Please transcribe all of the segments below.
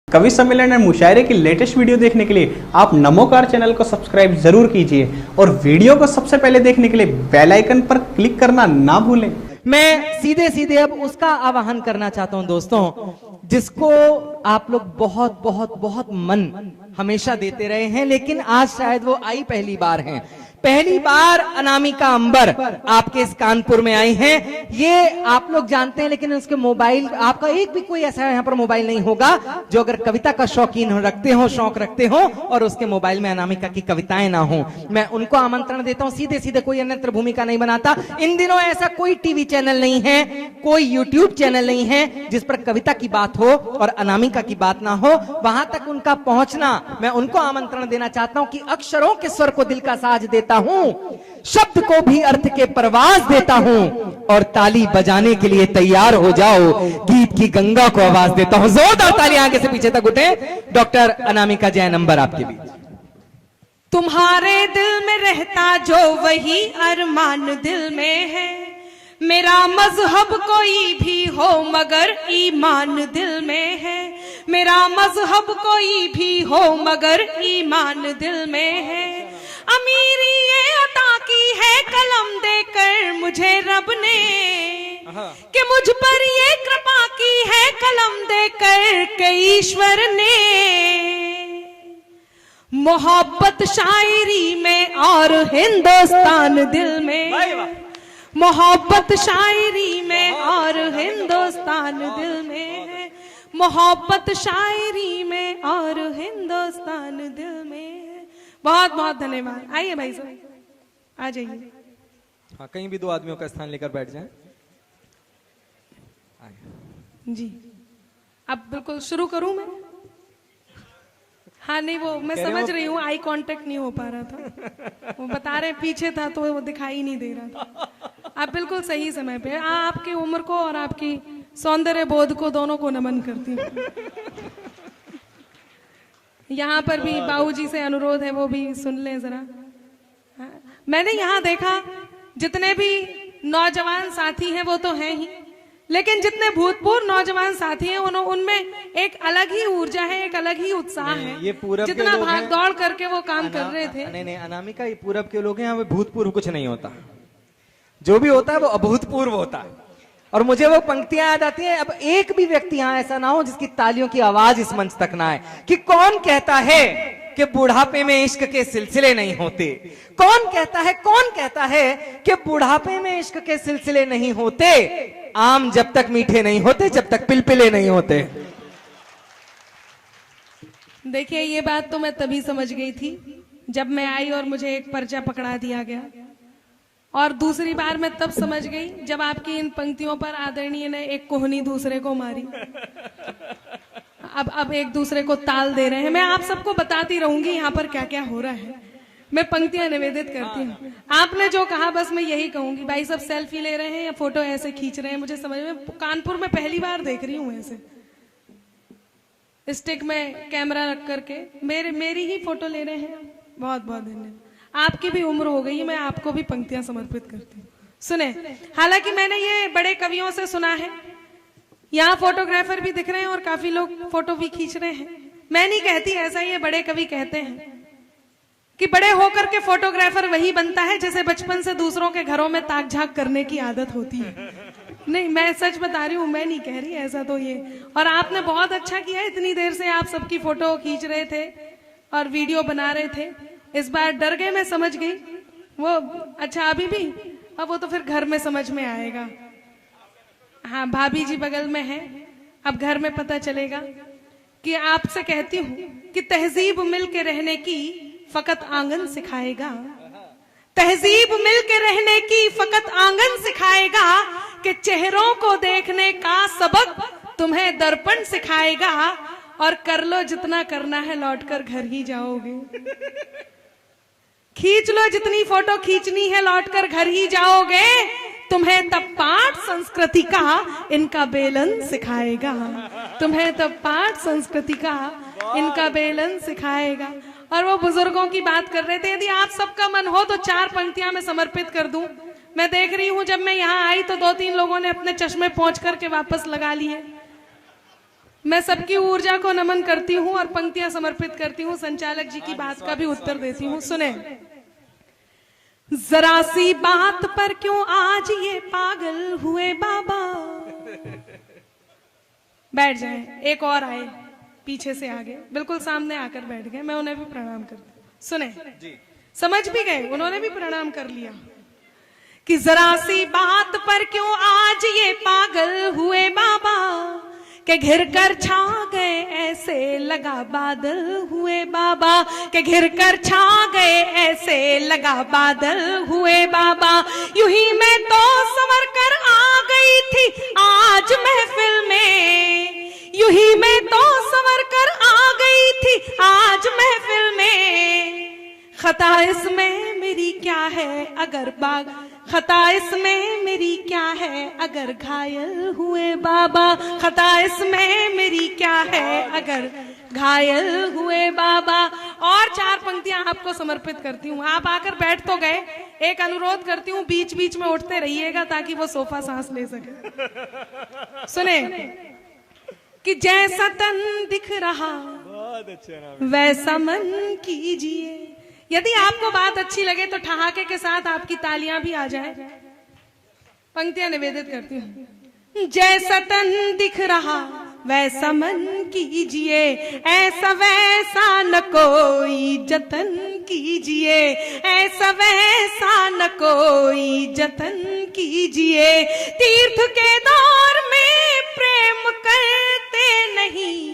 कवि सम्मेलन और मुशायरे की लेटेस्ट वीडियो देखने के लिए आप नमोकार चैनल को सब्सक्राइब जरूर कीजिए और वीडियो को सबसे पहले देखने के लिए बेल आइकन पर क्लिक करना ना भूलें। मैं सीधे सीधे अब उसका आवाहन करना चाहता हूं दोस्तों, जिसको आप लोग बहुत बहुत बहुत मन हमेशा देते रहे हैं, लेकिन आज शायद वो आई पहली बार हैं। पहली बार अनामिका अंबर आपके इस कानपुर में आई हैं। ये आप लोग जानते हैं, लेकिन उसके मोबाइल, आपका एक भी कोई ऐसा यहाँ पर मोबाइल नहीं होगा जो अगर कविता का शौकीन रखते हो, शौक रखते हो और उसके मोबाइल में अनामिका की कविताएं ना हो। मैं उनको आमंत्रण देता हूं, सीधे सीधे, कोई अन्यत्र भूमिका नहीं बनाता। इन दिनों ऐसा कोई टीवी चैनल नहीं है, कोई यूट्यूब चैनल नहीं है जिस पर कविता की बात हो और अनामिका की बात ना हो। वहां तक उनका पहुंचना, मैं उनको आमंत्रण देना चाहता हूं कि अक्षरों के स्वर को दिल का साज देता हूं, शब्द को भी अर्थ के परवाज देता हूं और ताली बजाने के लिए तैयार हो जाओ, गीत की गंगा को आवाज देता हूं। जोरदार तालियां आगे से पीछे तक उठे। डॉक्टर अनामिका जैन अंबर आपके बीच। तुम्हारे दिल में रहता जो वही अरमान दिल में है, मेरा मजहब कोई भी हो मगर ईमान दिल में है, मेरा मजहब कोई भी हो मगर ईमान दिल में है। अमीरी ये अता की है कलम देकर मुझे रब ने, कि मुझ पर ये कृपा की है कलम देकर के ईश्वर ने। मोहब्बत शायरी में और हिंदुस्तान दिल में, मोहब्बत शायरी में और हिंदुस्तान दिल में है, मोहब्बत शायरी में और हिंदुस्तान दिल में है। बहुत बहुत धन्यवाद। आइए भाई साहब, आ जाइए। हाँ, कहीं भी दो आदमियों का स्थान लेकर बैठ जाएं। जी, अब बिल्कुल शुरू करूं मैं? हाँ नहीं, वो मैं समझ रही हूँ, आई कांटेक्ट नहीं हो पा रहा था। वो बता रहे पीछे था तो वो दिखाई नहीं दे रहा था। आप बिल्कुल सही समय पे, आपकी उम्र को और आपकी सौंदर्य बोध को दोनों को नमन करती हूँ। यहाँ पर भी बाबूजी से अनुरोध है, वो भी सुन लें जरा। मैंने यहाँ देखा जितने भी नौजवान साथी हैं वो तो हैं ही, लेकिन जितने भूतपूर्व नौजवान साथी हैं उनमें एक अलग ही ऊर्जा है, एक अलग ही उत्साह है। ये पूरब जितना भाग दौड़ करके वो काम कर रहे थे। नहीं अनामिका, ये पूरब के लोग हैं, यहाँ भूतपूर्व कुछ नहीं होता। जो भी होता है वो अभूतपूर्व होता है। और मुझे वो पंक्तियां याद आती हैं। अब एक भी व्यक्ति यहाँ ऐसा ना हो जिसकी तालियों की आवाज इस मंच तक ना आए। कि कौन कहता है कि बुढ़ापे में इश्क के सिलसिले नहीं होते? कौन कहता है कि बुढ़ापे में इश्क के सिलसिले नहीं होते? आम जब तक मीठे नहीं होते, जब तक पिलपिले नहीं होते। देखिए, ये बात तो मैं तभी समझ गई थी जब मैं आई और मुझे एक पर्चा पकड़ा दिया गया, और दूसरी बार मैं तब समझ गई जब आपकी इन पंक्तियों पर आदरणीय ने एक कोहनी दूसरे को मारी। अब एक दूसरे को ताल दे रहे हैं। मैं आप सबको बताती रहूंगी यहाँ पर क्या क्या हो रहा है। मैं पंक्तियां निवेदित करती हूँ। आपने जो कहा बस मैं यही कहूंगी। भाई सब सेल्फी ले रहे हैं या फोटो ऐसे खींच रहे हैं, मुझे समझ में, कानपुर में पहली बार देख रही हूँ ऐसे स्टिक में कैमरा रख करके मेरी ही फोटो ले रहे हैं। बहुत बहुत धन्यवाद। आपकी भी उम्र हो गई है, मैं आपको भी पंक्तियां समर्पित करती हूँ। सुने, हालांकि मैंने ये बड़े कवियों से सुना है, यहाँ फोटोग्राफर भी दिख रहे हैं और काफी लोग फोटो भी खींच रहे हैं। मैं नहीं कहती ऐसा, ये बड़े कवि कहते हैं कि बड़े होकर के फोटोग्राफर वही बनता है जैसे बचपन से दूसरों के घरों में ताक झाक करने की आदत होती है। नहीं, मैं सच बता रही हूँ, मैं नहीं कह रही ऐसा तो ये। और आपने बहुत अच्छा किया, इतनी देर से आप सबकी फोटो खींच रहे थे और वीडियो बना रहे थे। इस बार डर गए, मैं समझ गई वो। अच्छा, अभी भी? अब वो तो फिर घर में समझ में आएगा। हाँ, भाभी जी बगल में है, अब घर में पता चलेगा। कि आपसे कहती हूँ कि तहजीब मिल के रहने की फकत आंगन सिखाएगा, तहजीब मिल के रहने की फकत आंगन सिखाएगा, कि चेहरों को देखने का सबक तुम्हें दर्पण सिखाएगा, और कर लो जितना करना है लौटकर घर ही जाओगे। खींच लो जितनी फोटो खींचनी है लौटकर घर ही जाओगे, तुम्हें तब पाठ संस्कृति का इनका बेलन सिखाएगा, तुम्हें तब पाठ संस्कृति का इनका बेलन सिखाएगा। और वो बुजुर्गों की बात कर रहे थे, यदि आप सबका मन हो तो 4 पंक्तियां मैं समर्पित कर दूं। मैं देख रही हूं जब मैं यहाँ आई तो 2-3 लोगों ने अपने चश्मे पहुंच करके वापस लगा लिए। मैं सबकी ऊर्जा को नमन करती हूँ और पंक्तियां समर्पित करती हूँ। संचालक जी की बात का भी उत्तर देती हूँ। सुने, जरा सी बात पर क्यों आज ये पागल हुए बाबा। बैठ जाएं, एक और आए पीछे से आगे, बिल्कुल सामने आकर बैठ गए, मैं उन्हें भी प्रणाम करती हूँ। सुने जी, समझ भी गए, उन्होंने भी प्रणाम कर लिया कि जरा सी बात पर क्यों आज ये पागल हुए बाबा, के घिर कर छा गए ऐसे लगा बादल हुए बाबा, के घिर कर छा गए ऐसे लगा बादल हुए बाबा। यूं ही मैं तो संवर कर आ गई थी आज महफिल में, यूं ही मैं तो संवर कर आ गई थी आज महफिल में। खता इसमें मेरी क्या है अगर बाग, खता इसमें मेरी क्या है अगर घायल हुए बाबा, खता इसमें मेरी क्या है अगर घायल हुए बाबा। और 4 पंक्तियां आपको समर्पित करती हूँ। आप आकर बैठ तो गए, एक अनुरोध करती हूँ, बीच बीच में उठते रहिएगा ताकि वो सोफा सांस ले सके। सुने कि जैसा तन दिख रहा वैसा मन कीजिए। यदि आपको बात अच्छी लगे तो ठहाके के साथ आपकी तालियां भी आ जाए। पंक्तियां निवेदित करती हूँ। जैसा तन दिख रहा वैसा मन कीजिए, ऐसा वैसा न कोई जतन कीजिए, ऐसा वैसा न कोई जतन कीजिए। तीर्थ के दौर में प्रेम करते नहीं,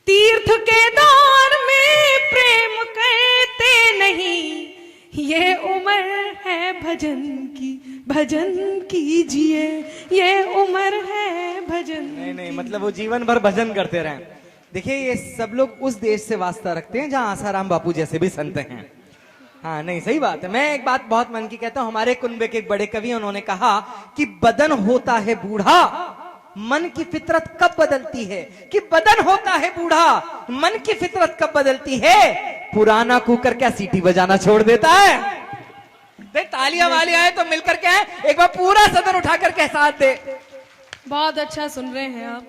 तीर्थ के दौर में प्रेम करते नहीं, ये उम्र है भजन की, भजन कीजिए, ये उम्र है भजन। नहीं, मतलब वो जीवन भर भजन करते रहें। देखिए, ये सब लोग उस देश से वास्ता रखते हैं जहां आसाराम बापू जैसे भी संत हैं। हाँ, नहीं, सही बात है। मैं एक बात बहुत मन की कहता हूँ। हमारे कुनबे के एक बड़े कवि, उन्होंने कहा कि बदन होता है बूढ़ा, मन की फितरत कब बदलती है, कि बदन होता है बूढ़ा, मन की फितरत कब बदलती है, पुराना कुकर क्या सीटी बजाना छोड़ देता है। देख, तालियां वाले आए तो मिलकर के एक बार पूरा सदन उठाकर के साथ दे। बहुत अच्छा सुन रहे हैं आप।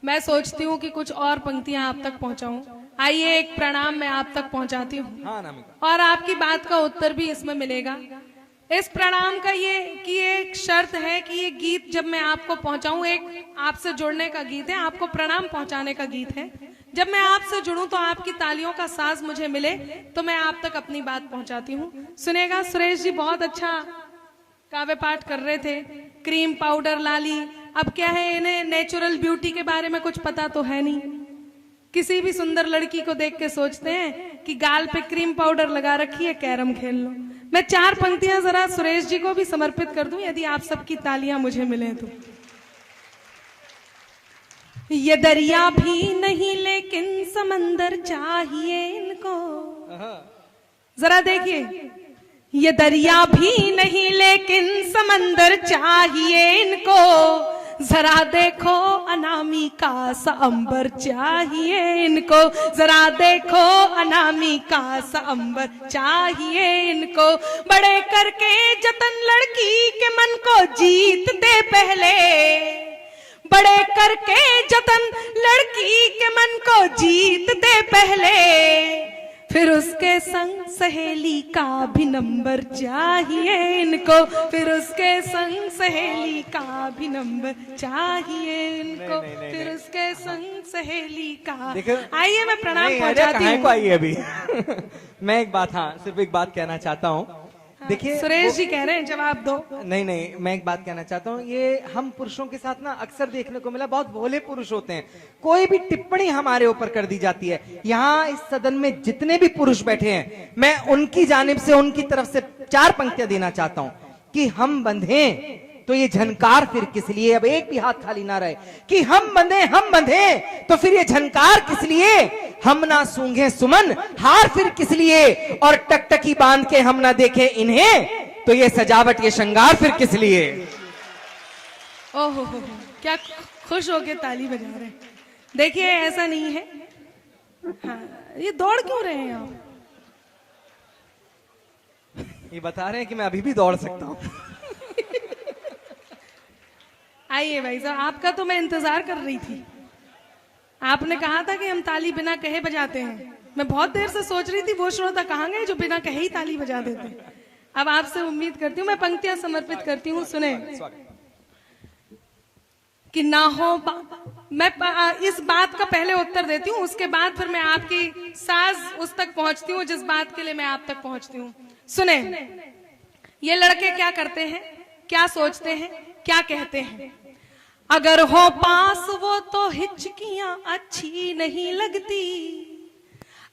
मैं सोचती हूँ कि कुछ और पंक्तियां आप तक पहुंचाऊं। आइए, एक प्रणाम मैं आप तक पहुंचाती हूँ। हाँ, और आपकी बात का उत्तर भी इसमें मिलेगा। इस प्रणाम का ये कि एक शर्त है कि ये गीत जब मैं आपको पहुंचाऊं, एक आपसे जुड़ने का गीत है, आपको प्रणाम पहुंचाने का गीत है। जब मैं आपसे जुड़ूं तो आपकी तालियों का साज मुझे मिले तो मैं आप तक अपनी बात पहुंचाती हूँ। सुनेगा, सुरेश जी बहुत अच्छा काव्य पाठ कर रहे थे। क्रीम पाउडर लाली, अब क्या है, इन्हें नेचुरल ब्यूटी के बारे में कुछ पता तो है नहीं। किसी भी सुंदर लड़की को देख के सोचते हैं कि गाल पे क्रीम पाउडर लगा रखी है, कैरम खेल लो। मैं 4 पंक्तियां जरा सुरेश जी को भी समर्पित कर दूं, यदि आप सबकी तालियां मुझे मिले तो। ये दरिया भी नहीं लेकिन समंदर चाहिए इनको। जरा देखिए, ये दरिया भी नहीं लेकिन समंदर चाहिए इनको। जरा देखो अनामिका सा अंबर चाहिए इनको, जरा देखो अनामिका सा अंबर चाहिए इनको। बड़े करके जतन लड़की के मन को जीत दे पहले, बड़े करके जतन लड़की के मन को जीत दे पहले। फिर उसके संग सहेली का भी नंबर चाहिए इनको, फिर उसके संग सहेली का भी नंबर चाहिए इनको, फिर उसके संग सहेली का। आइए, मैं प्रणाम पहुंचाती हूँ। आइए अभी मैं एक बात, हाँ, सिर्फ एक बात कहना चाहता हूँ। देखिए, सुरेश जी कह रहे हैं जवाब दो। नहीं, मैं एक बात कहना चाहता हूँ। ये हम पुरुषों के साथ ना अक्सर देखने को मिला, बहुत भोले पुरुष होते हैं। कोई भी टिप्पणी हमारे ऊपर कर दी जाती है। यहाँ इस सदन में जितने भी पुरुष बैठे हैं, मैं उनकी जानिब से, उनकी तरफ से 4 पंक्तियां देना चाहता हूँ कि हम बंधे तो ये झनकार फिर किस लिए। अब एक भी हाथ खाली ना रहे कि हम बंधे तो फिर ये झनकार किस लिए। हम ना सूंघे सुमन हार फिर किस लिए, और टकटकी बांध के हम ना देखे इन्हें, तो ये सजावट, ये श्रृंगार फिर किस लिए। ओहो, क्या खुश होके ताली बजा रहे हैं। देखिए, ऐसा नहीं है। हाँ, ये दौड़ क्यों रहे हैं आप? ये बता रहे हैं कि मैं अभी भी दौड़ सकता हूँ। आइए भाई साहब, आपका तो मैं इंतजार कर रही थी। आपने कहा था कि हम ताली बिना कहे बजाते हैं। मैं बहुत देर से सोच रही थी वो श्रोता कहाँ गए जो बिना कहे ही ताली बजा देते। अब आपसे उम्मीद करती हूँ, मैं पंक्तियां समर्पित करती हूँ, सुने कि ना हो मैं इस बात का पहले उत्तर देती हूँ, उसके बाद फिर मैं आपकी साज उस तक पहुंचती हूँ जिस बात के लिए मैं आप तक पहुंचती हूँ। सुने, ये लड़के क्या करते हैं, क्या सोचते हैं, क्या कहते हैं। अगर हो पास वो तो हिचकियां अच्छी नहीं लगती,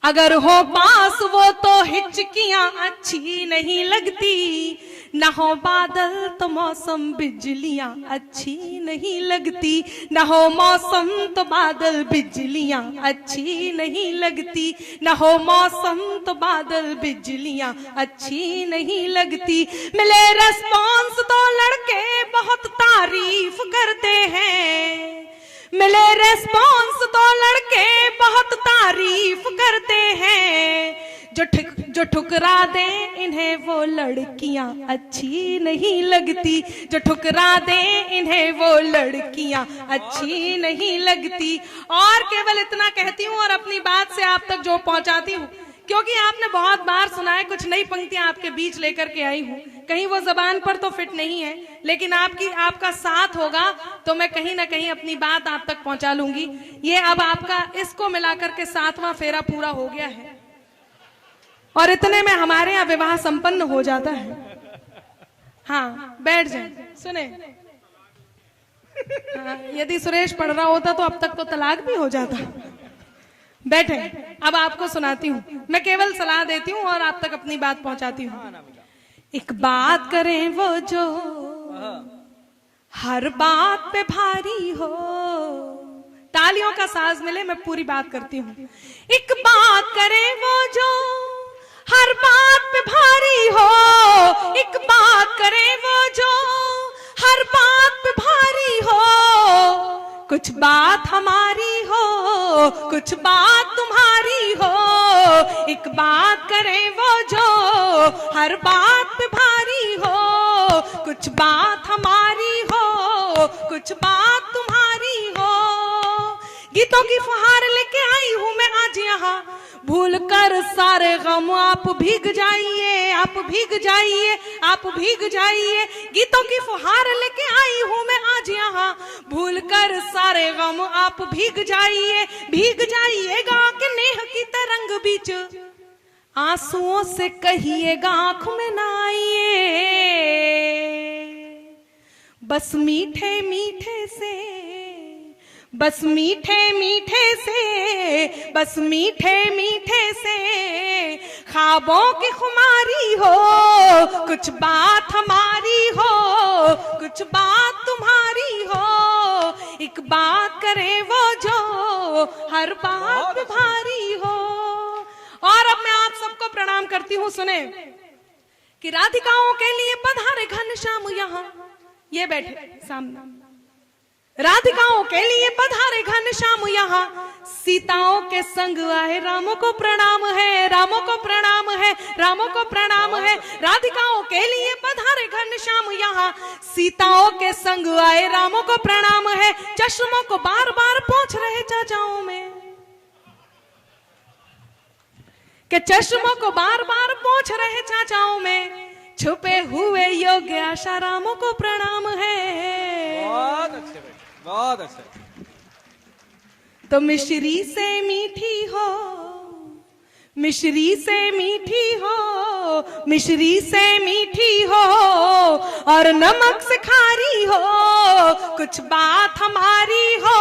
अगर हो पास वो तो हिचकियां अच्छी नहीं लगती, न हो बादल तो मौसम बिजलियां अच्छी नहीं लगती, न हो मौसम तो बादल बिजलियां अच्छी नहीं लगती, न हो मौसम तो बादल बिजलियां अच्छी नहीं लगती। मिले रेस्पॉन्स तो लड़के बहुत तारीफ करते हैं, मिले रेस्पॉन्स तो लड़के बहुत तारीफ करते हैं, जो ठुकरा दे इन्हें वो लड़कियां अच्छी नहीं लगती, जो ठुकरा दे इन्हें वो लड़कियां अच्छी नहीं लगती। और केवल इतना कहती हूँ और अपनी बात से आप तक जो पहुंचाती हूँ, क्योंकि आपने बहुत बार सुना है, कुछ नई पंक्तियां आपके बीच लेकर के आई हूँ, कहीं वो जबान पर तो फिट नहीं है, लेकिन आपका साथ होगा तो मैं कहीं ना कहीं अपनी बात आप तक पहुंचा लूंगी। ये अब आपका इसको मिलाकर के 7वां फेरा पूरा हो गया है और इतने में हमारे यहाँ विवाह संपन्न हो जाता है। हाँ, बैठ जाए, सुने। हाँ, यदि सुरेश पढ़ रहा होता तो अब तक तो तलाक भी हो जाता। बैठे, अब आपको सुनाती हूँ, मैं केवल सलाह देती हूँ और आप तक अपनी बात पहुंचाती हूँ। एक बात करें वो जो हर बात पे भारी हो, तालियों का साज मिले, मैं पूरी बात करती हूँ। एक बात करें वो जो हर बात पे भारी हो, एक बात करें वो जो हर बात पे भारी हो, कुछ बात हमारी हो, कुछ बात तुम्हारी हो, एक बात करें वो जो हर बात पे भारी हो, कुछ बात हमारी हो, कुछ बात तुम्हारी हो। गीतों की फुहार लेके आई हूं मैं आज यहाँ, भूल कर सारे गम आप भीग जाइए, आप भीग जाइए, आप भीग जाइए। गीतों की फुहार लेके आई हूं मैं आज यहाँ, भूल कर सारे गम आप भीग जाइए, भीग जाइएगा कि नेह की तरंग बीच आंसुओं से कहिएगा आंख में ना आइए, बस मीठे मीठे से, बस मीठे मीठे से, बस मीठे मीठे से ख्वाबों की खुमारी हो, कुछ बात हमारी हो, कुछ बात तुम्हारी हो, एक बात करे वो जो हर बात पे भारी हो। और अब मैं आप सबको प्रणाम करती हूँ। सुने कि राधिकाओं के लिए पधारे घनश्याम यहाँ, ये बैठे सामने, राधिकाओं के लिए पधारे घनश्याम यहाँ, सीताओं के संग आए रामों को प्रणाम है, रामों को प्रणाम है, रामों को प्रणाम है। राधिकाओं के लिए पधारे घनश्याम यहाँ, सीताओं के संग आए रामों को प्रणाम है। चश्मों को बार बार पोंछ रहे चाचाओं में, कि चश्मों को बार बार पोंछ रहे चाचाओं में, छुपे हुए योग्य आशा रामों को प्रणाम है। बहुत अच्छे, बहुत अच्छे। तो मिश्री से मीठी हो, मिश्री से मीठी हो, मिश्री से मीठी हो, और नमक से खारी हो, कुछ बात हमारी हो,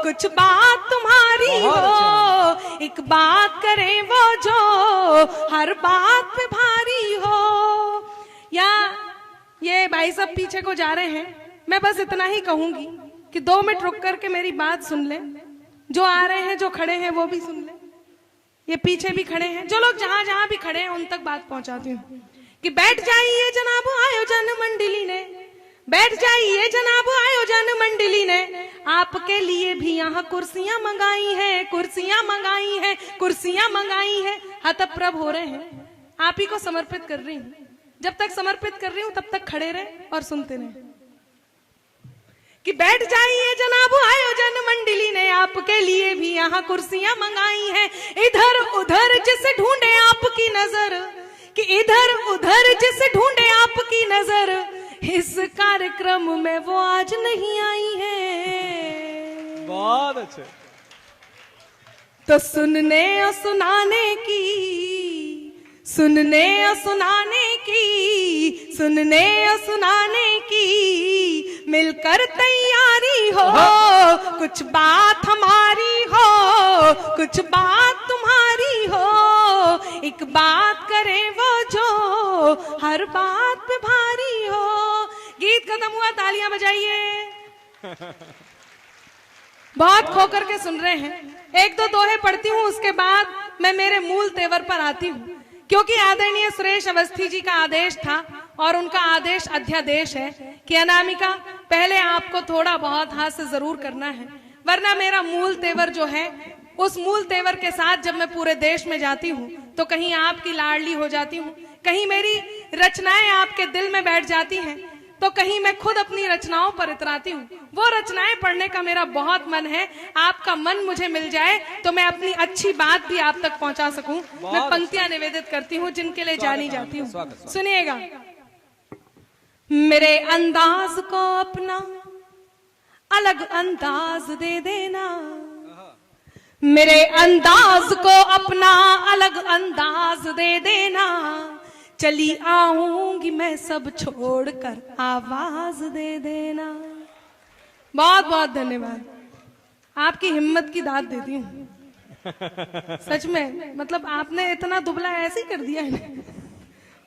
कुछ बात तुम्हारी हो, एक बात करें वो जो हर बात पे भारी हो। या ये भाई सब पीछे को जा रहे हैं, मैं बस इतना ही कहूंगी कि 2 मिनट रुक करके मेरी बात सुन ले, जो आ रहे हैं, जो खड़े हैं वो भी सुन ले, ये पीछे भी खड़े हैं, जो लोग जहां जहां भी खड़े हैं उन तक बात पहुंचाती हूँ कि बैठ जाइए जनाब आयोजन मंडली ने, बैठ जाइए जनाब आयोजन मंडली ने, आपके लिए भी यहाँ कुर्सियां मंगाई हैं, कुर्सियां मंगाई हैं, कुर्सियां मंगाई हैं। हतप्रभ हो रहे हैं, आप ही को समर्पित कर रही हूँ। जब तक समर्पित कर रही हूँ तब तक खड़े रहे और सुनते रहे कि बैठ जाइए जनाब, आयोजन मंडली ने आपके लिए भी यहाँ कुर्सियां मंगाई हैं। इधर उधर जिसे ढूंढे आपकी नजर, कि इधर उधर जिसे ढूंढे आपकी नजर, इस कार्यक्रम में वो आज नहीं आई है। बहुत अच्छे। तो सुनने और सुनाने की, सुनने और सुनाने की, सुनने और सुनाने की मिलकर तैयारी हो। कुछ बात हमारी हो, कुछ बात तुम्हारी हो, एक बात करें वो जो हर बात पे भारी हो। गीत खत्म हुआ, तालियां बजाइए। बहुत खो करके सुन रहे हैं। एक दो दोहे पढ़ती हूँ, उसके बाद मैं मेरे मूल तेवर पर आती हूँ, क्योंकि आदरणीय सुरेश अवस्थी जी का आदेश था और उनका आदेश अध्यादेश है कि अनामिका पहले आपको थोड़ा बहुत हाथ से जरूर करना है, वरना मेरा मूल तेवर जो है, उस मूल तेवर के साथ जब मैं पूरे देश में जाती हूँ तो कहीं आपकी लाडली हो जाती हूँ, कहीं मेरी रचनाएं आपके दिल में बैठ जाती हैं, तो कहीं मैं खुद अपनी रचनाओं पर इतराती हूँ। वो रचनाएं पढ़ने का मेरा बहुत मन है। आपका मन मुझे मिल जाए तो मैं अपनी अच्छी बात भी आप तक पहुंचा सकूं। मैं पंक्तियां निवेदित करती हूँ जिनके लिए जानी जाती हूँ। सुनिएगा। मेरे अंदाज को अपना अलग अंदाज दे देना, मेरे अंदाज को अपना अलग अंदाज दे देना, चली आऊंगी मैं सब छोड़कर आवाज दे देना। बहुत बहुत धन्यवाद, आपकी हिम्मत की दाद देती हूँ सच में। मतलब आपने इतना दुबला ऐसे ही कर दिया है।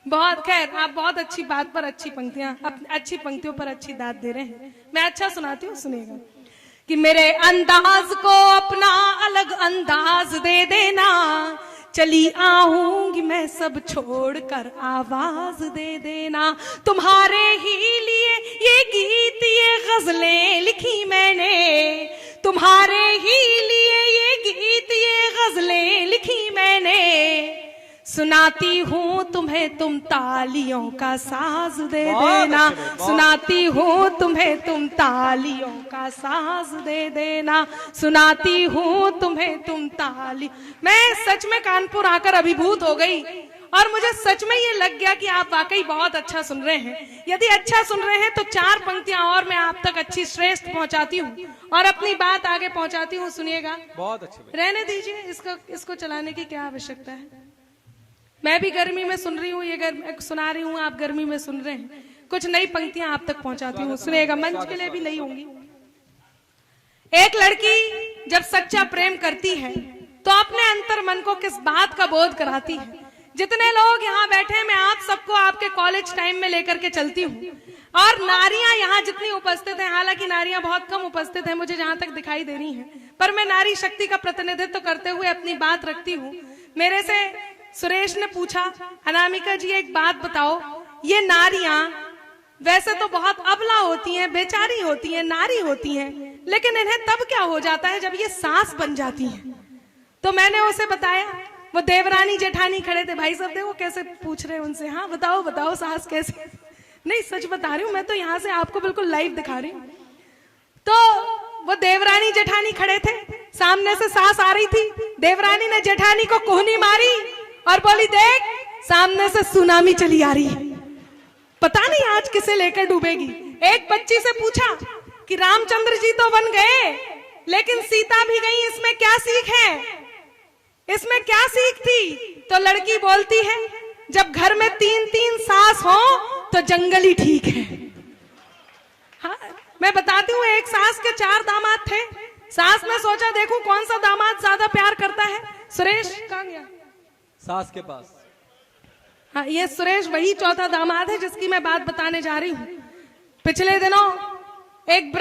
बहुत खैर, आप बहुत अच्छी बात पर अच्छी पंक्तियां, अच्छी पंक्तियों पर अच्छी दाद दे रहे हैं। मैं अच्छा सुनाती हूँ, सुनिएगा। कि मेरे अंदाज को अपना अलग अंदाज दे देना, चली आऊंगी मैं सब छोड़कर आवाज दे देना। तुम्हारे ही लिए ये गीत ये गजलें लिखी मैंने, तुम्हारे ही लिए ये गीत ये गजलें लिखी मैंने, सुनाती हूँ तुम्हें तुम तालियों का साज दे देना, सुनाती हूँ तुम्हें तुम तालियों का साज दे देना, सुनाती हूँ तुम्हें तुम ताली। मैं सच में कानपुर आकर अभिभूत हो गई और मुझे सच में ये लग गया कि आप वाकई बहुत अच्छा सुन रहे हैं। यदि अच्छा सुन रहे हैं तो 4 पंक्तियां और मैं आप तक अच्छी श्रेष्ठ पहुंचाती हूँ और अपनी बात आगे पहुंचाती हूँ। सुनिएगा। बहुत अच्छे। रहने दीजिए, इसको चलाने की क्या आवश्यकता है। मैं भी गर्मी में सुन रही हूँ, ये सुना रही हूँ, आप गर्मी में सुन रहे हैं। कुछ नई पंक्तियां आप तक पहुंचाती हूँ, सुनिएगा। मंच के लिए भी नई होंगी। एक लड़की जब सच्चा प्रेम करती है तो अपने अंतर मन को किस बात का बोध कराती है। जितने लोग यहाँ बैठे हैं, मैं आप सबको आपके कॉलेज टाइम में लेकर के चलती हूँ। और नारियां यहाँ जितनी उपस्थित हैं, हालांकि नारियां बहुत कम उपस्थित हैं मुझे जहां तक दिखाई दे रही हैं, पर मैं नारी शक्ति का प्रतिनिधित्व करते हुए अपनी बात रखती हूँ। मेरे से सुरेश ने पूछा, अनामिका जी एक बात बताओ, ये नारियां वैसे तो बहुत अबला होती हैं, बेचारी होती हैं, नारी होती हैं, लेकिन इन्हें तब क्या हो जाता है जब ये सास बन जाती हैं? तो मैंने उसे बताया, वो देवरानी जेठानी खड़े थे। भाई साहब देखो कैसे पूछ रहे हैं उनसे, हाँ बताओ बताओ सास कैसे। नहीं सच बता रही हूँ, मैं तो यहाँ से आपको बिल्कुल लाइव दिखा रही हूँ। तो वो देवरानी जेठानी खड़े थे, सामने से सास आ रही थी, देवरानी ने जेठानी को कोहनी मारी और बोली, देख सामने से सुनामी चली आ रही है, पता नहीं आज किसे लेकर डूबेगी। एक बच्ची से पूछा कि रामचंद्र जी तो बन गए लेकिन सीता भी गई, इसमें क्या सीख है, इसमें क्या सीख थी? तो लड़की बोलती है, जब घर में 3-3 सास हो तो जंगल ही ठीक है। हाँ, मैं बताती हूँ, एक सास के 4 दामाद थे। सास ने सोचा देखूं कौन सा दामाद ज्यादा प्यार करता है। सुरेश कहाँ गया? सास के पास। हाँ, ये सुरेश वही चौथा दामाद है जिसकी मैं बात बताने जा रही हूँ। पिछले दिनों एक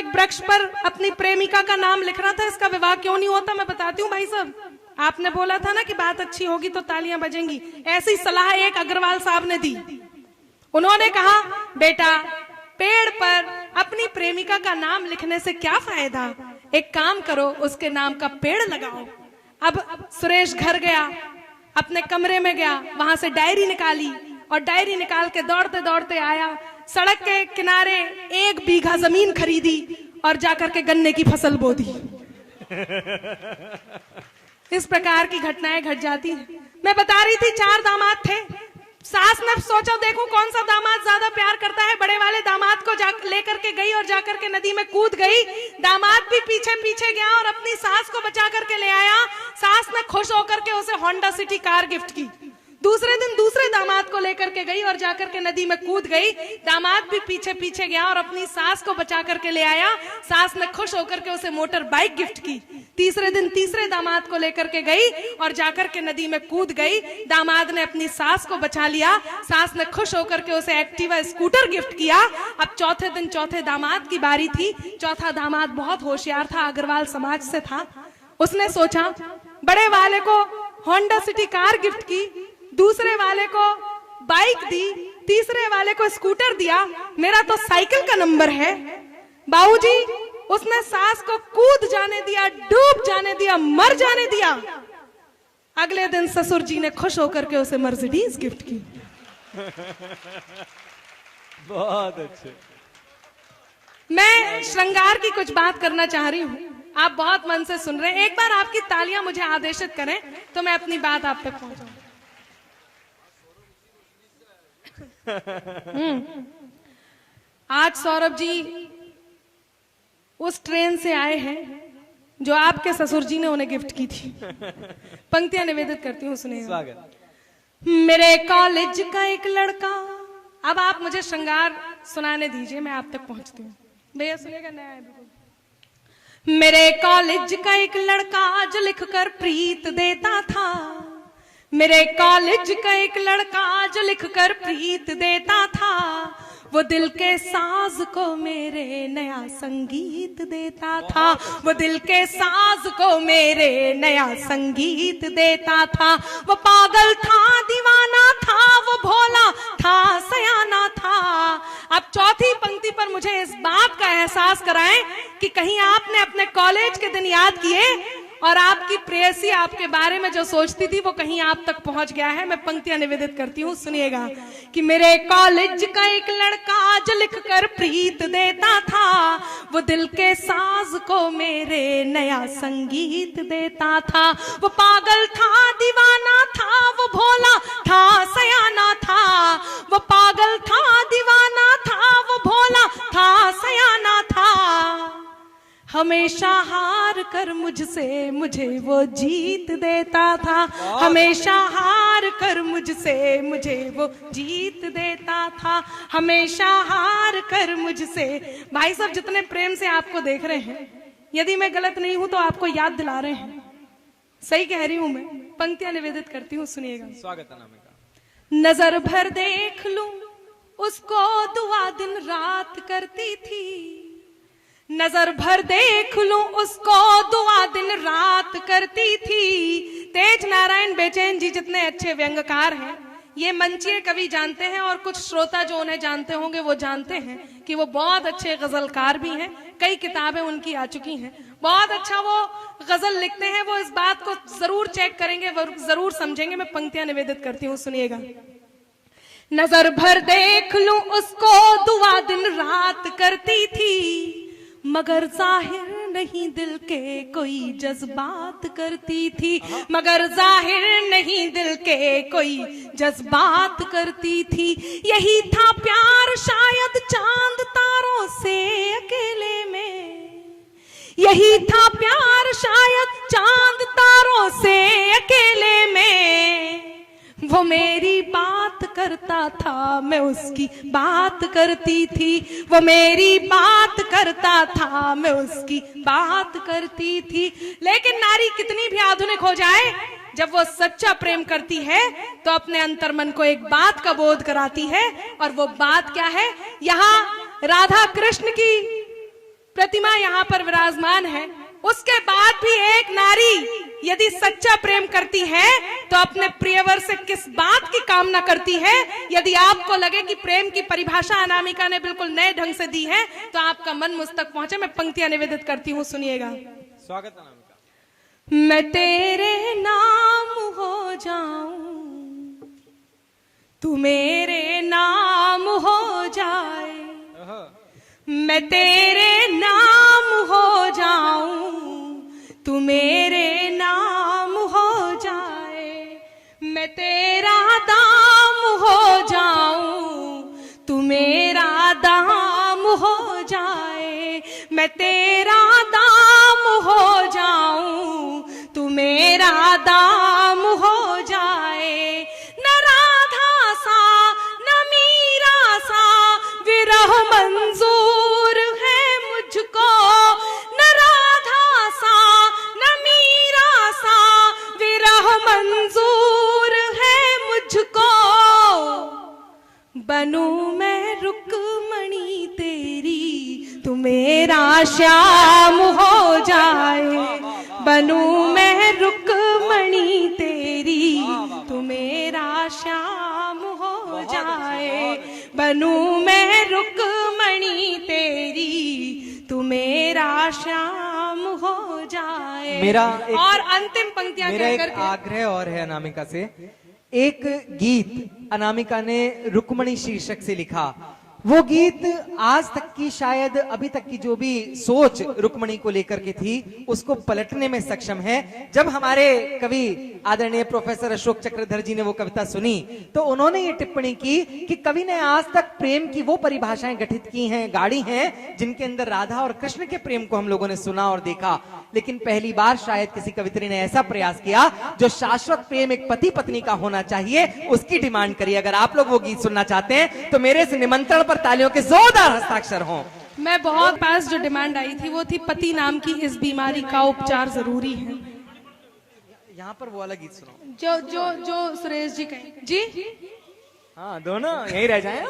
वृक्ष पर अपनी प्रेमिका का नाम लिख रहा था। इसका विवाह क्यों नहीं होता मैं बताती हूँ भाई साहब। आपने बोला था ना कि बात अच्छी होगी तो तालियां बजेंगी, ऐसी सलाह एक अग्रवाल साहब ने दी। उन्होंने कहा, बेटा पेड़ पर अपनी प्रेमिका का नाम लिखने से क्या फायदा, एक काम करो उसके नाम का पेड़ लगाओ। अब सुरेश घर गया, अपने कमरे में गया, वहां से डायरी निकाली और डायरी निकाल के दौड़ते दौड़ते आया। सड़क के किनारे 1 बीघा जमीन खरीदी और जाकर के गन्ने की फसल बो दी। इस प्रकार की घटनाएं घट जाती हैं। मैं बता रही थी 4 दामाद थे। सास ने सोचा देखो कौन सा दामाद ज्यादा प्यार करता है, बड़े वाले दामाद को लेकर के गई और जाकर के नदी में कूद गई। दामाद भी पीछे पीछे गया और अपनी सास को बचा करके ले आया। सास ने खुश होकर के उसे होंडा सिटी कार गिफ्ट की। दूसरे दिन दूसरे दामाद को लेकर के गई और जाकर के नदी में कूद गई। दामाद भी पीछे पीछे गया और अपनी सास को बचा करके ले आया। सास ने खुश होकर के उसे मोटर बाइक गिफ्ट की। तीसरे दिन तीसरे दामाद को लेकर के गई और जाकर के नदी में कूद गई। दामाद ने अपनी सास को बचा लिया। सास ने खुश होकर के उसे एक्टिवा स्कूटर गिफ्ट किया। अब चौथे दिन चौथे दामाद की बारी थी। चौथा दामाद बहुत होशियार था, अग्रवाल समाज से था। उसने सोचा बड़े वाले को होंडा सिटी कार गिफ्ट की, दूसरे वाले को बाइक दी, तीसरे वाले को स्कूटर दिया, मेरा तो साइकिल का नंबर है। बाबूजी उसने सास को कूद जाने दिया, डूब जाने दिया, मर जाने दिया। अगले दिन ससुर जी ने खुश होकर के उसे मर्सिडीज गिफ्ट की। बहुत अच्छे। मैं श्रृंगार की कुछ बात करना चाह रही हूँ, आप बहुत मन से सुन रहे हैं। एक बार आपकी तालियां मुझे आदेशित करें तो मैं अपनी बात आप तक पहुंचाऊं। आज सौरभ जी उस ट्रेन से आए हैं जो आपके ससुर जी ने उन्हें गिफ्ट की थी। पंक्तियां निवेदित करती हूँ, सुनिए। स्वागत। मेरे कॉलेज का एक लड़का, अब आप मुझे श्रृंगार सुनाने दीजिए, मैं आप तक पहुंचती हूँ। भैया सुनिएगा, नया है बिल्कुल। मेरे कॉलेज का एक लड़का जो लिखकर प्रीत देता था, मेरे कॉलेज का एक लड़का जो लिखकर प्रीत देता था, वो दिल के साज को मेरे नया संगीत देता था, वो दिल के साज को मेरे नया संगीत देता था। वो पागल था, दीवाना था, वो भोला था, सयाना था। अब चौथी पंक्ति पर मुझे इस बात का एहसास कराएं कि कहीं आपने अपने कॉलेज के दिन याद किए और आपकी प्रेयसी आपके बारे में जो सोचती थी वो कहीं आप तक पहुंच गया है। मैं पंक्तियां निवेदित करती हूँ, सुनिएगा। कि मेरे कॉलेज का एक लड़का जो लिखकर प्रीत देता था, वो दिल के साज को मेरे नया संगीत देता था। वो पागल था, दीवाना था, वो भोला था, सयाना था। वो पागल था, दीवाना था, वो भोला था, सयाना था। हमेशा हार कर मुझसे मुझे वो जीत देता था, हमेशा हार कर मुझसे मुझे वो जीत देता था, हमेशा हार कर मुझसे। भाई साहब जितने प्रेम से आपको देख रहे हैं, यदि मैं गलत नहीं हूं तो आपको याद दिला रहे हैं, सही कह रही हूं मैं। पंक्तियां निवेदित करती हूँ, सुनिएगा। स्वागत अनामिका। नजर भर देख लूं उसको दुआ दिन रात करती थी, नजर भर देख लूं उसको दुआ दिन रात करती थी। तेज नारायण बेचैन जी जितने अच्छे व्यंग्यकार हैं, ये मंचीय कवि जानते हैं और कुछ श्रोता जो उन्हें जानते होंगे वो जानते हैं कि वो बहुत अच्छे गजलकार भी हैं। कई किताबें उनकी आ चुकी हैं, बहुत अच्छा वो गजल लिखते हैं। वो इस बात को जरूर चेक करेंगे, जरूर समझेंगे। मैं पंक्तियां निवेदित करती हूँ, सुनिएगा। नजर भर देख लूं उसको दुआ दिन रात करती थी, मगर जाहिर नहीं दिल के कोई जज्बात करती थी, मगर जाहिर नहीं दिल के कोई जज्बात करती थी। यही था प्यार शायद चांद तारों से अकेले में, यही था प्यार शायद चांद तारों से अकेले में। वो मेरी बात करता था, मैं उसकी बात करती थी, वो मेरी बात करता था, मैं उसकी बात करती थी। लेकिन नारी कितनी भी आधुनिक हो जाए, जब वो सच्चा प्रेम करती है तो अपने अंतर्मन को एक बात का बोध कराती है। और वो बात क्या है? यहाँ राधा कृष्ण की प्रतिमा यहाँ पर विराजमान है। उसके बाद भी एक नारी यदि सच्चा प्रेम करती है तो अपने प्रियवर से किस बात की कामना करती है? यदि आपको लगे कि प्रेम की परिभाषा अनामिका ने बिल्कुल नए ढंग से दी है तो आपका मन मुझ तक पहुंचे। मैं पंक्तियां निवेदित करती हूँ, सुनिएगा। स्वागत अनामिका। मैं तेरे नाम हो जाऊं, तू मेरे नाम हो जाए, मैं तेरे नाम हो जाऊं, तू मेरे नाम हो जाए। मैं तेरा दाम हो जाऊं, तू मेरा दाम हो जाए। मैं तेरा दाम हो जाऊं, तू मेरा दाम हो जाए। न राधा सा न मीरा सा विरह मंजूर है मुझको। न राधा सा न मीरा सा विरह मंजूर है मुझको। बनूं मैं रुक्मणी तेरी, तू मेरा श्याम हो जाए। बनूं मैं रुक्मणी तेरी, तू मेरा श्याम हो जाए। बनूं मैं रुक्मणी तेरी, तू मेरा श्याम हो जाए। और अंतिम पंक्तियां मेरा कहकर एक आग्रह और है अनामिका से। एक गीत अनामिका ने रुक्मणी शीर्षक से लिखा, वो गीत आज तक की शायद अभी तक की जो भी सोच रुक्मणी को लेकर के थी उसको पलटने में सक्षम है। जब हमारे कवि आदरणीय प्रोफेसर अशोक चक्रधर जी ने वो कविता सुनी तो उन्होंने ये टिप्पणी की कि कवि ने आज तक प्रेम की वो परिभाषाएं गठित की हैं, गाड़ी हैं, जिनके अंदर राधा और कृष्ण के प्रेम को हम लोगों ने सुना और देखा, लेकिन पहली बार शायद किसी कवित्री ने ऐसा प्रयास किया जो शाश्वत प्रेम एक पति पत्नी का होना चाहिए, उसकी डिमांड करी। अगर आप लोग वो गीत सुनना चाहते हैं तो मेरे इस निमंत्रण पर तालियों के जोरदार हस्ताक्षर हों। मैं बहुत पास जो डिमांड आई थी वो थी पति नाम की इस बीमारी का उपचार जरूरी है। यहाँ पर वो वाला गीत सुनो जो जो जो सुरेश जी कहें। जी हाँ, दोनों यही रह जाए।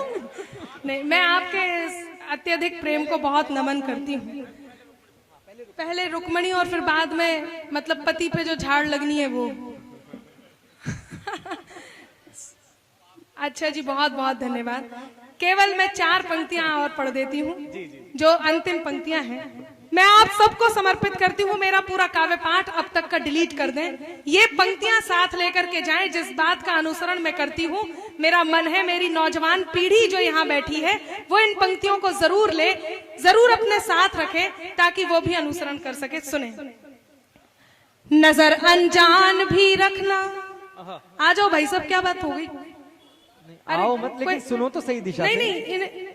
नहीं, मैं आपके इस अत्यधिक प्रेम को बहुत नमन करती हूँ। पहले रुक्मणी और फिर बाद में मतलब पति पे जो झाड़ लगनी है वो। अच्छा जी, बहुत बहुत धन्यवाद। केवल मैं 4 पंक्तियां और पढ़ देती हूँ जो अंतिम पंक्तियां हैं। मैं आप सबको समर्पित करती हूँ, मेरा पूरा काव्य पाठ अब तक का डिलीट कर दें। ये पंक्तियां साथ लेकर के जाएं, जिस बात का अनुसरण मैं करती हूँ। मेरा मन है मेरी नौजवान पीढ़ी जो यहाँ बैठी है वो इन पंक्तियों को जरूर ले, जरूर अपने साथ रखे ताकि वो भी अनुसरण कर सके। सुने। नजर अनजान भी रखना। आ जाओ भाई साहब, क्या बात हो गई? आओ मत, लेकिन सुनो तो सही दिशा नहीं से। नहीं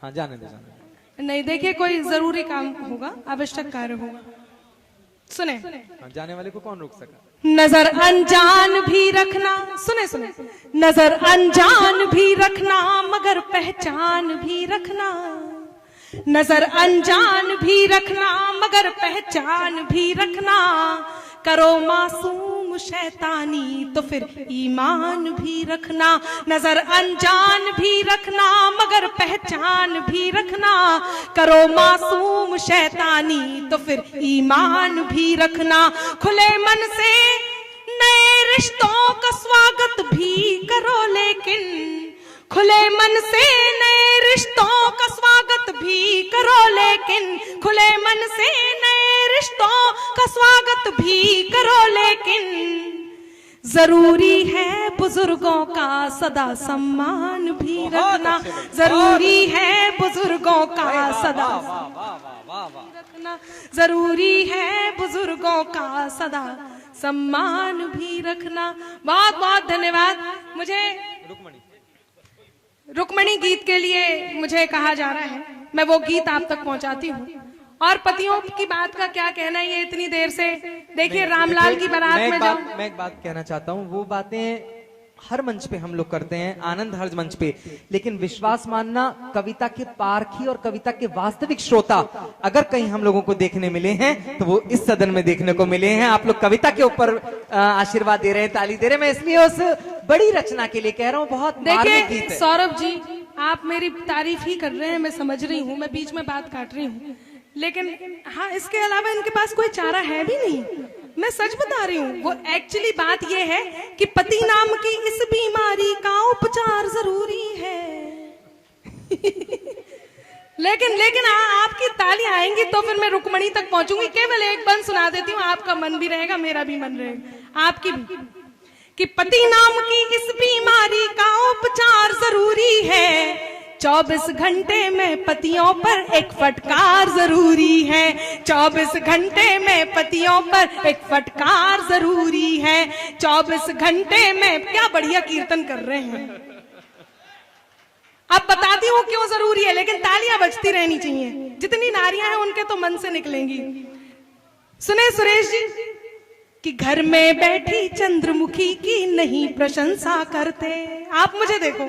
हाँ, जाने दो, जाने दो। नहीं, देखिए कोई जरूरी काम होगा, आवश्यक कार्य होगा। सुने। हाँ, जाने वाले को कौन रोक सका? नजर अनजान भी रखना। सुने सुने। नजर अनजान भी रखना मगर पहचान भी रखना। नजर अनजान भी रखना मगर पहचान भी रखना। करो मासूम शैतानी तो फिर ईमान भी रखना। नजर अनजान भी रखना मगर पहचान भी रखना। करो मासूम शैतानी तो फिर ईमान भी रखना। खुले मन से नए रिश्तों का स्वागत भी करो, लेकिन खुले मन से नए रिश्तों का स्वागत भी करो, लेकिन खुले मन से नए रिश्तों का स्वागत भी करो, लेकिन जरूरी है बुजुर्गों का सदा सम्मान भी रखना। जरूरी है बुजुर्गों का सदा रखना। जरूरी है बुजुर्गों का सदा सम्मान भी रखना। बहुत बहुत धन्यवाद। मुझे रुक्मणी गीत के लिए मुझे कहा जा रहा है, मैं वो गीत आप तक पहुंचाती हूँ। और पतियों की बात का क्या कहना है, ये इतनी देर से देखिए रामलाल की बारात में जब मैं एक बात कहना चाहता हूँ, वो बातें हर मंच पे हम लोग करते हैं, आनंद हर मंच पे, लेकिन विश्वास मानना कविता के पारखी और कविता के वास्तविक श्रोता अगर कहीं हम लोगों को देखने मिले हैं तो वो इस सदन में देखने को मिले हैं। आप लोग कविता के ऊपर आशीर्वाद दे रहे हैं, ताली दे रहे हैं। मैं इसलिए उस बड़ी रचना के लिए कह रहा हूँ, बहुत मार्मिक गीत है। सौरभ जी, आप मेरी तारीफ ही कर रहे हैं, मैं समझ रही हूँ, मैं बीच में बात काट रही हूँ, लेकिन हाँ, इसके अलावा इनके पास कोई चारा है भी नहीं। मैं सच बता रही हूँ। वो एक्चुअली बात ये है कि पति नाम की इस बीमारी का उपचार जरूरी है। लेकिन आपकी ताली आएंगी तो फिर मैं रुक्मणी तक पहुंचूंगी। केवल एक बंद सुना देती हूँ, आपका मन भी रहेगा, मेरा भी मन रहेगा, आपकी भी। कि पति नाम की इस बीमारी का उपचार जरूरी है। 24 घंटे में पतियों पर एक फटकार जरूरी है। 24 घंटे में पतियों पर एक फटकार जरूरी है। 24 घंटे में, क्या बढ़िया कीर्तन कर रहे हैं। अब बताती हूँ क्यों जरूरी है, लेकिन तालियां बजती रहनी चाहिए। जितनी नारियां हैं उनके तो मन से निकलेंगी। सुने सुरेश जी कि घर में बैठी चंद्रमुखी की नहीं प्रशंसा करते। आप मुझे देखो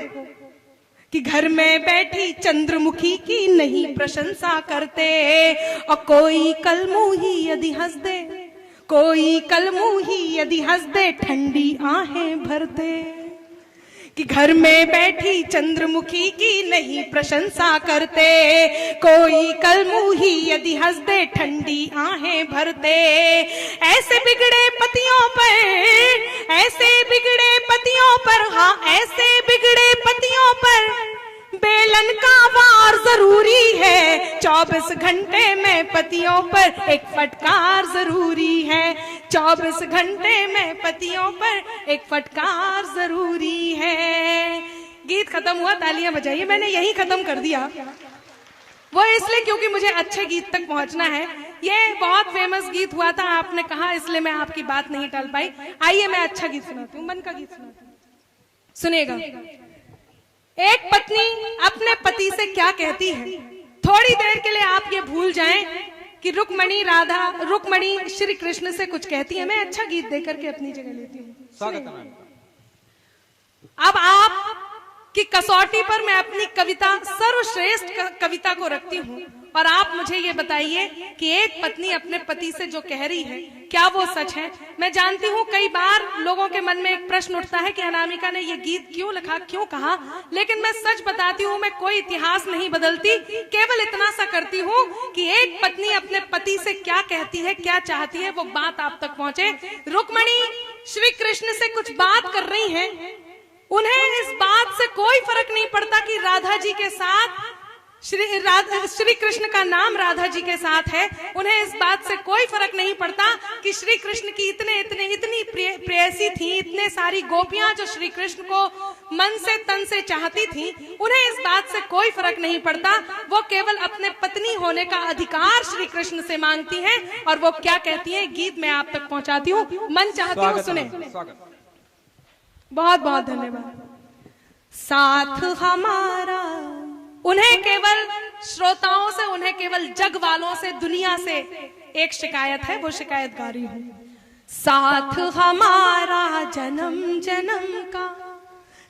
कि घर में बैठी चंद्रमुखी की नहीं प्रशंसा करते। और कोई कलमुही यदि हंस दे, कोई कलमुही यदि हंस दे, ठंडी आहें भरते। कि घर में बैठी चंद्रमुखी की नहीं प्रशंसा करते। कोई कलमुही यदि हंस दे, ठंडी आहें भरते। ऐसे बिगड़े पतियों पर, ऐसे बिगड़े पतियों पर, हाँ ऐसे बिगड़े पतियों पर बेलन का वार जरूरी है। 24 घंटे में पतियों पर एक फटकार जरूरी है। 24 घंटे में पतियों पर एक फटकार जरूरी है। गीत खत्म हुआ, तालियां बजाइए। मैंने यही खत्म कर दिया, वो इसलिए क्योंकि मुझे अच्छे गीत तक पहुंचना है। ये बहुत फेमस गीत हुआ था, आपने कहा, इसलिए मैं आपकी बात नहीं टाल पाई। आइए मैं अच्छा गीत सुनाती हूँ, मन का गीत सुनाती हूँ, सुनिएगा। एक पत्नी अपने पति से क्या कहती है, थोड़ी देर के लिए आप ये भूल जाएं कि रुक्मणी श्री कृष्ण से कुछ कहती है। मैं अच्छा गीत देकर के अपनी जगह लेती हूँ। स्वागत है। अब आप की कसौटी पर मैं अपनी कविता, सर्वश्रेष्ठ कविता को रखती हूँ, और आप मुझे ये बताइए कि एक पत्नी अपने पति से जो कह रही है, क्या वो सच है। मैं जानती हूँ कई बार लोगों के मन में एक प्रश्न उठता है कि अनामिका ने ये गीत क्यों लिखा, क्यों कहा, लेकिन मैं सच बताती हूँ, मैं कोई इतिहास नहीं बदलती, केवल इतना सा करती हूँ कि एक पत्नी अपने पति से क्या कहती है, क्या चाहती है, वो बात आप तक पहुंचे। रुक्मणी श्री कृष्ण से कुछ बात कर रही है, उन्हें इस बात से कोई फर्क नहीं पड़ता कि राधा जी के साथ श्री कृष्ण का नाम राधा जी के साथ है। उन्हें इस बात से कोई फर्क नहीं पड़ता कि श्री कृष्ण की इतनी प्रेयसी थी, इतने सारी गोपियां जो श्री कृष्ण को मन से तन से चाहती थी, उन्हें इस बात से कोई फर्क नहीं पड़ता। वो केवल अपने पत्नी होने का अधिकार श्री कृष्ण से मांगती हैं, और वो क्या कहती है, गीत मैं आप तक पहुंचाती हूँ, मन चाहती हूँ सुने। बहुत बहुत धन्यवाद। साथ हमारा, उन्हें केवल श्रोताओं से, उन्हें केवल जग वालों से, दुनिया से एक शिकायत है, वो शिकायत गा रही हूं। साथ हमारा जन्म जन्म का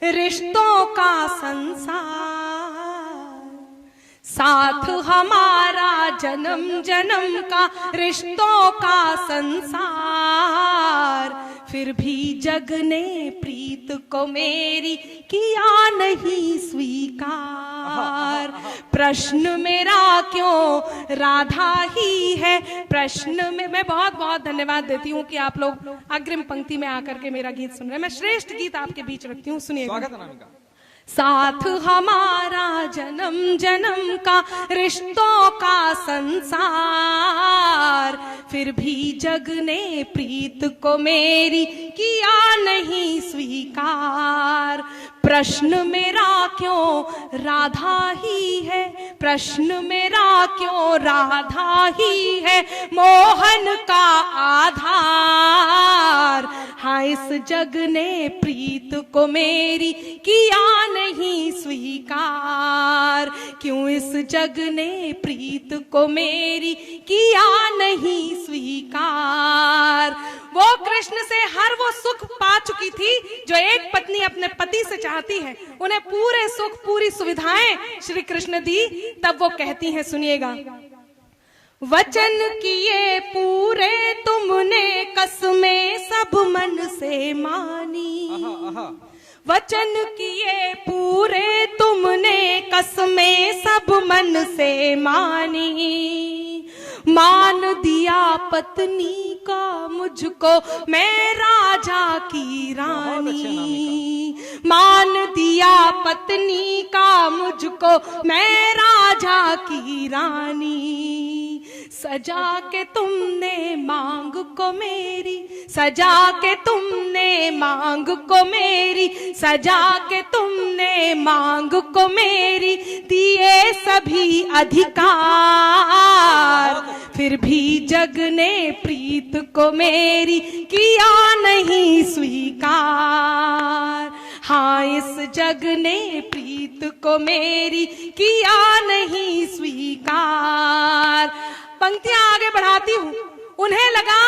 रिश्तों का संसार, साथ हमारा जन्म जन्म का रिश्तों का संसार, फिर भी जग ने प्रीत को मेरी किया नहीं स्वीकार। प्रश्न मेरा क्यों राधा ही है, प्रश्न में। मैं बहुत बहुत धन्यवाद देती हूँ कि आप लोग अग्रिम पंक्ति में आकर के मेरा गीत सुन रहे हैं। मैं श्रेष्ठ गीत आपके बीच रखती हूँ, सुनिएगा। साथ हमारा जन्म जन्म का रिश्तों का संसार, फिर भी जग ने प्रीत को मेरी किया नहीं स्वीकार। प्रश्न मेरा क्यों राधा ही है, प्रश्न मेरा क्यों राधा ही है, मोहन का आधार। हाँ इस जग ने प्रीत को मेरी किया नहीं स्वीकार, क्यों इस जग ने प्रीत को मेरी किया नहीं स्वीकार। वो कृष्ण से हर वो सुख पा चुकी थी जो एक पत्नी अपने पति से चाहती है। उन्हें पूरे सुख, पूरी सुविधाएं श्री कृष्ण दी। तब वो कहती हैं, सुनिएगा। वचन किए पूरे तुमने, कसमें सब मन से मानी। वचन किए पूरे तुमने, कसमें सब मन से मानी। मान दिया पत्नी का मुझको मैं राजा की रानी, मान दिया पत्नी का मुझको मैं राजा की रानी। सजा के तुमने मांग को मेरी, सजा के तुमने मांग को मेरी, सजा के तुमने मांग को मेरी, दिए सभी अधिकार, फिर भी जग ने प्रीत को मेरी किया नहीं स्वीकार। हाँ, इस जग ने प्रीत को मेरी किया नहीं स्वीकार। पंक्तियां आगे बढ़ाती हूं। उन्हें लगा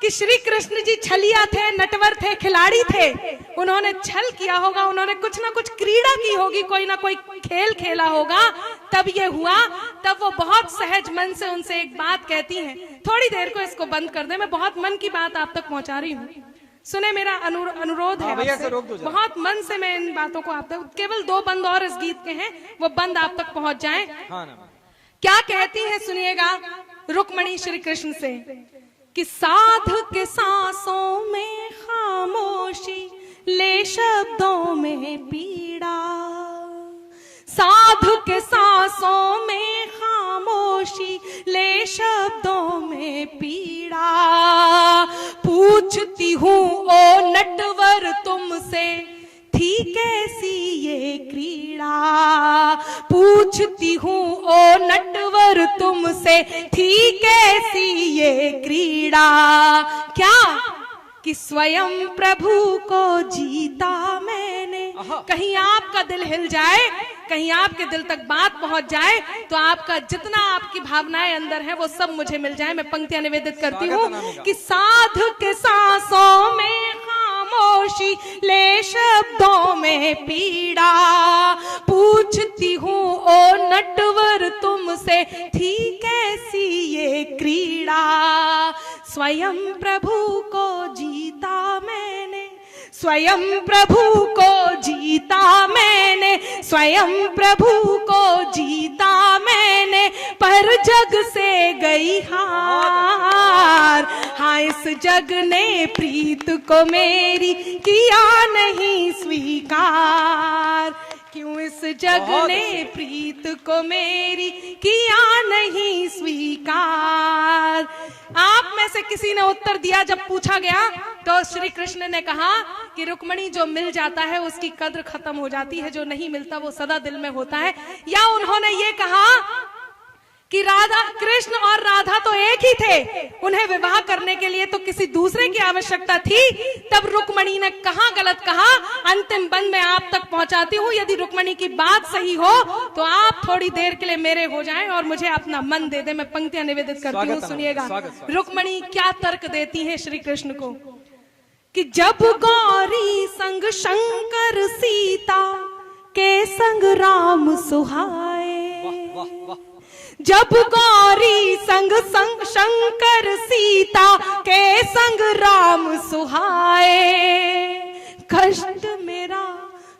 कि श्री कृष्ण जी छलिया थे, नटवर थे, खिलाड़ी थे। उन्होंने छल किया होगा, उन्होंने कुछ ना कुछ क्रीड़ा की होगी, कोई ना कोई खेल खेला होगा, तब ये हुआ। तब वो बहुत सहज मन से उनसे एक बात कहती हैं। थोड़ी देर को इसको बंद कर दे, मैं बहुत मन की बात आप तक पहुंचा रही हूँ। सुने, मेरा अनुरोध है आपसे, बहुत मन से मैं इन बातों को आप तक, केवल 2 बंद और इस गीत के हैं, वो बंद आप तक पहुंच जाएं। क्या कहती है सुनिएगा रुक्मणी श्री कृष्ण से कि साध के सांसों में खामोशी, ले शब्दों में पीड़ा, साधु के सांसों में खामोशी, ले शब्दों में पीड़ा, पूछती हूँ ओ नटवर तुमसे, थी कैसी ये क्रीड़ा, पूछती हूँ ओ नटवर तुमसे, थी कैसी ये क्रीड़ा। क्या कि स्वयं प्रभु को जीता मैंने। कहीं आपका दिल हिल जाए, कहीं आपके दिल तक बात पहुंच जाए, तो आपका जितना आपकी भावनाएं अंदर है वो सब मुझे मिल जाए। मैं पंक्तियां निवेदित करती हूँ कि साधु के सांसों में खामोशी, ले शब्दों में पीड़ा, पूछती हूँ ओ नटवर तुमसे, थी कैसी ये क्रीड़ा। स्वयं प्रभु को जीता मैंने, स्वयं प्रभु को जीता मैंने, स्वयं प्रभु को जीता मैंने, पर जग से गई हार। हाँ, इस जग ने प्रीत को मेरी किया नहीं स्वीकार। क्यों इस जग ने प्रीत को मेरी किया नहीं स्वीकार। आप में से किसी ने उत्तर दिया, जब पूछा गया तो श्री कृष्ण ने कहा कि रुक्मणी, जो मिल जाता है उसकी कद्र खत्म हो जाती है, जो नहीं मिलता वो सदा दिल में होता है। या उन्होंने ये कहा कि राधा, कृष्ण और राधा तो एक ही थे, उन्हें विवाह करने के लिए तो किसी दूसरे की आवश्यकता थी। तब रुक्मणी ने कहा, गलत कहा। अंतिम बंद में आप तक पहुंचाती हूँ। यदि रुक्मणी की बात सही हो तो आप थोड़ी देर के लिए मेरे हो जाएं और मुझे अपना मन दे दे। मैं पंक्तियां निवेदित करती हूँ, सुनिएगा। रुक्मणी क्या तर्क देती है श्री कृष्ण को कि जब गौरी संग शंकर सीता के संग राम सुहाए, जब गौरी संग संग शंकर सीता के संग राम सुहाए, कष्ट मेरा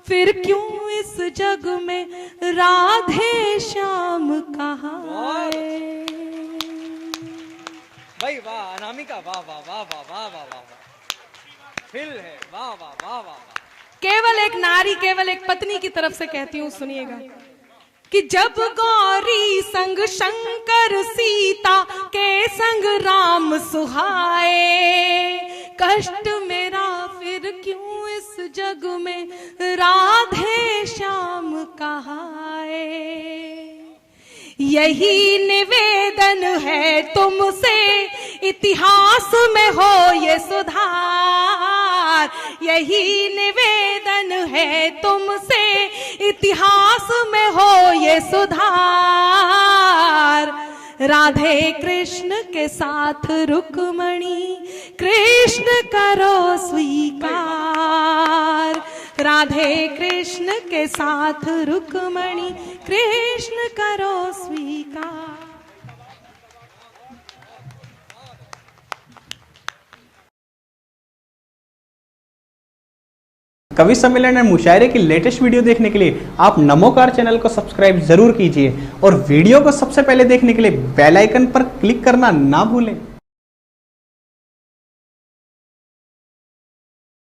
फिर क्यों इस जग में राधे श्याम कहाए। भाई वाह अनामिका, वाह वाह वाह वाह वाह वाह वाह, फिल है, वाह वाह वाह वाह। केवल एक नारी, केवल एक पत्नी की तरफ से कहती हूँ, सुनिएगा कि जब गौरी संग शंकर सीता के संग राम सुहाए, कष्ट मेरा फिर क्यों इस जग में राधे श्याम कहाए। यही निवेदन है तुमसे, इतिहास में हो ये सुधार। यही निवेदन है तुमसे, इतिहास में हो ये सुधार। राधे कृष्ण के साथ रुक्मणी, कृष्ण करो स्वीकार। राधे कृष्ण के साथ रुक्मणी, कृष्ण करो स्वीकार। कवि सम्मेलन और मुशायरे की लेटेस्ट वीडियो देखने के लिए आप नमोकार चैनल को सब्सक्राइब जरूर कीजिए और वीडियो को सबसे पहले देखने के लिए बेल आइकन पर क्लिक करना ना भूलें।